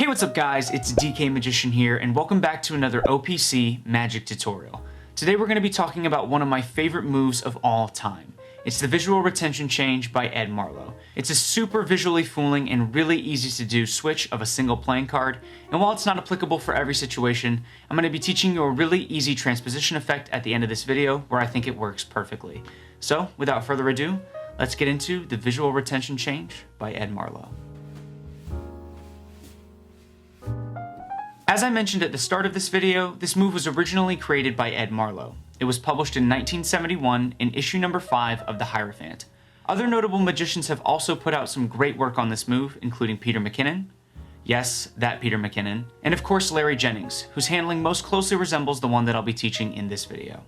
Hey, what's up guys, it's DK Magician here and welcome back to another OPC magic tutorial. Today we're going to be talking about one of my favorite moves of all time. It's the visual retention change by Ed Marlo. It's a super visually fooling and really easy to do switch of a single playing card, and while it's not applicable for every situation, I'm going to be teaching you a really easy transposition effect at the end of this video where I think it works perfectly. So without further ado, let's get into the visual retention change by Ed Marlo. As I mentioned at the start of this video, this move was originally created by Ed Marlo. It was published in 1971 in issue number 5 of the Hierophant. Other notable magicians have also put out some great work on this move, including Peter McKinnon, yes, that Peter McKinnon, and of course Larry Jennings, whose handling most closely resembles the one that I'll be teaching in this video.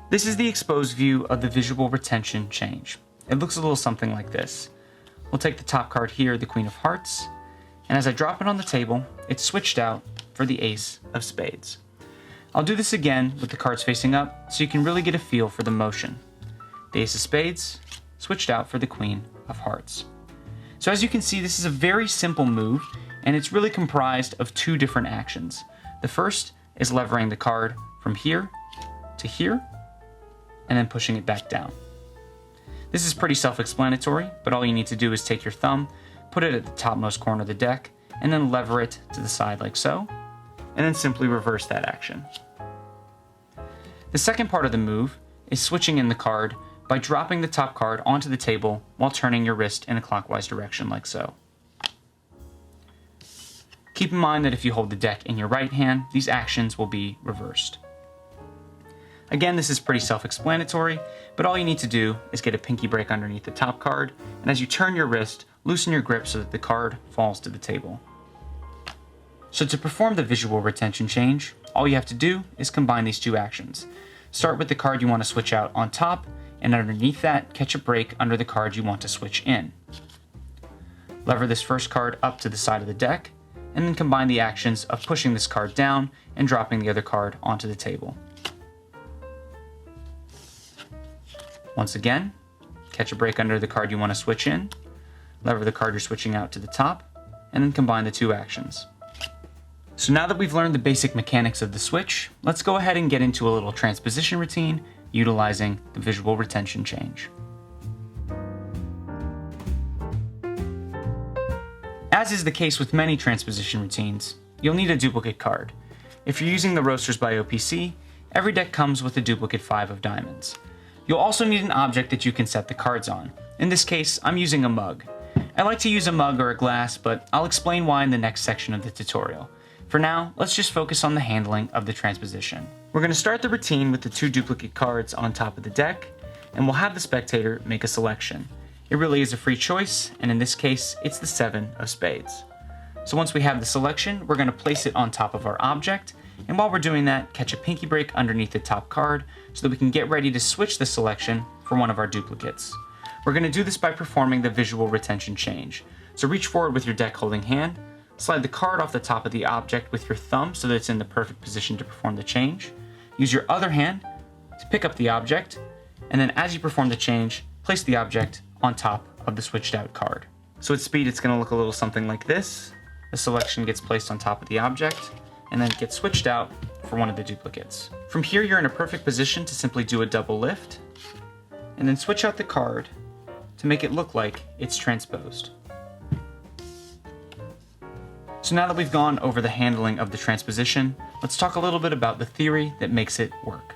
This is the exposed view of the visual retention change. It looks a little something like this. We'll take the top card here, the Queen of Hearts, and as I drop it on the table, it's switched out for the Ace of Spades. I'll do this again with the cards facing up so you can really get a feel for the motion. The Ace of Spades, switched out for the Queen of Hearts. So as you can see, this is a very simple move, and it's really comprised of two different actions. The first is levering the card from here to here, and then pushing it back down. This is pretty self-explanatory, but all you need to do is take your thumb, put it at the topmost corner of the deck, and then lever it to the side like so, and then simply reverse that action. The second part of the move is switching in the card by dropping the top card onto the table while turning your wrist in a clockwise direction like so. Keep in mind that if you hold the deck in your right hand, these actions will be reversed. Again, this is pretty self-explanatory, but all you need to do is get a pinky break underneath the top card, and as you turn your wrist, loosen your grip so that the card falls to the table. So to perform the visual retention change, all you have to do is combine these two actions. Start with the card you want to switch out on top, and underneath that, catch a break under the card you want to switch in. Lever this first card up to the side of the deck, and then combine the actions of pushing this card down and dropping the other card onto the table. Once again, catch a break under the card you want to switch in, lever the card you're switching out to the top, and then combine the two actions. So now that we've learned the basic mechanics of the switch, let's go ahead and get into a little transposition routine utilizing the visual retention change. As is the case with many transposition routines, you'll need a duplicate card. If you're using the Roasters by OPC, every deck comes with a duplicate 5 of diamonds. You'll also need an object that you can set the cards on. In this case, I'm using a mug. I like to use a mug or a glass, but I'll explain why in the next section of the tutorial. For now, let's just focus on the handling of the transposition. We're going to start the routine with the 2 duplicate cards on top of the deck, and we'll have the spectator make a selection. It really is a free choice, and in this case, it's the 7 of Spades. So once we have the selection, we're going to place it on top of our object, and while we're doing that, catch a pinky break underneath the top card so that we can get ready to switch the selection for one of our duplicates. We're going to do this by performing the visual retention change. So reach forward with your deck holding hand, slide the card off the top of the object with your thumb so that it's in the perfect position to perform the change. Use your other hand to pick up the object, and then as you perform the change, place the object on top of the switched out card. So at speed, it's going to look a little something like this. The selection gets placed on top of the object, and then it gets switched out for one of the duplicates. From here, you're in a perfect position to simply do a double lift, and then switch out the card to make it look like it's transposed. So now that we've gone over the handling of the transposition, let's talk a little bit about the theory that makes it work.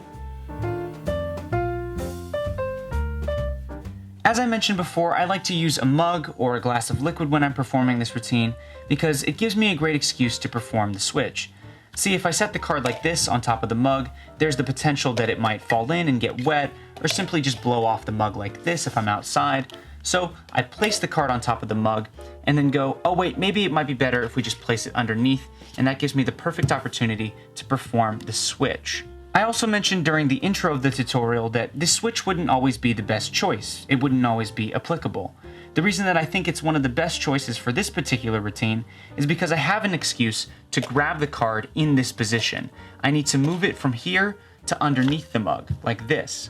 As I mentioned before, I like to use a mug or a glass of liquid when I'm performing this routine because it gives me a great excuse to perform the switch. See, if I set the card like this on top of the mug, there's the potential that it might fall in and get wet, or simply just blow off the mug like this if I'm outside. So I place the card on top of the mug, and then go, oh wait, maybe it might be better if we just place it underneath, and that gives me the perfect opportunity to perform the switch. I also mentioned during the intro of the tutorial that this switch wouldn't always be the best choice. It wouldn't always be applicable. The reason that I think it's one of the best choices for this particular routine is because I have an excuse to grab the card in this position. I need to move it from here to underneath the mug, like this.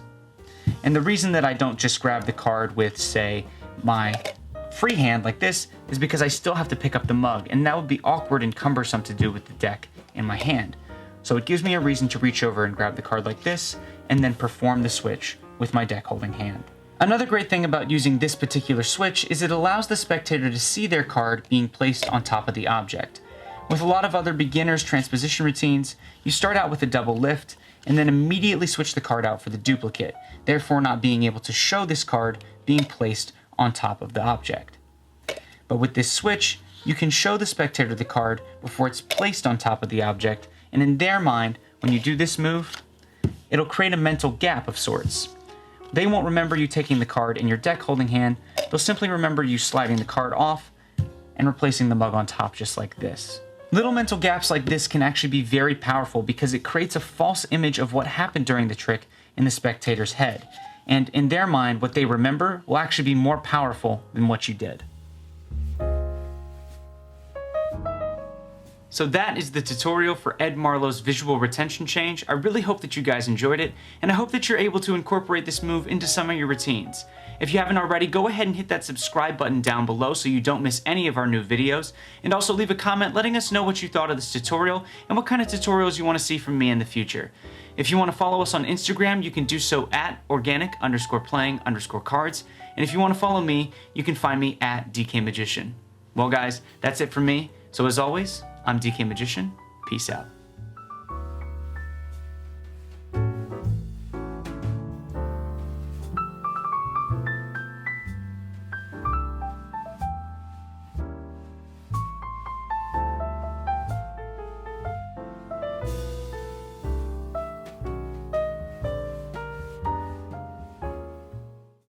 And the reason that I don't just grab the card with, say, my freehand like this is because I still have to pick up the mug, and that would be awkward and cumbersome to do with the deck in my hand. So it gives me a reason to reach over and grab the card like this, and then perform the switch with my deck holding hand. Another great thing about using this particular switch is it allows the spectator to see their card being placed on top of the object. With a lot of other beginners transposition routines, you start out with a double lift, and then immediately switch the card out for the duplicate, therefore not being able to show this card being placed on top of the object. But with this switch, you can show the spectator the card before it's placed on top of the object, and in their mind, when you do this move, it'll create a mental gap of sorts. They won't remember you taking the card in your deck holding hand, they'll simply remember you sliding the card off and replacing the mug on top just like this. Little mental gaps like this can actually be very powerful because it creates a false image of what happened during the trick in the spectator's head, and in their mind, what they remember will actually be more powerful than what you did. So that is the tutorial for Ed Marlo's visual retention change. I really hope that you guys enjoyed it, and I hope that you're able to incorporate this move into some of your routines. If you haven't already, go ahead and hit that subscribe button down below so you don't miss any of our new videos, and also leave a comment letting us know what you thought of this tutorial and what kind of tutorials you want to see from me in the future. If you want to follow us on Instagram, you can do so at organic_playing_cards, and if you want to follow me, you can find me at DK Magician. Well guys, that's it from me, so as always, I'm DK Magician. Peace out.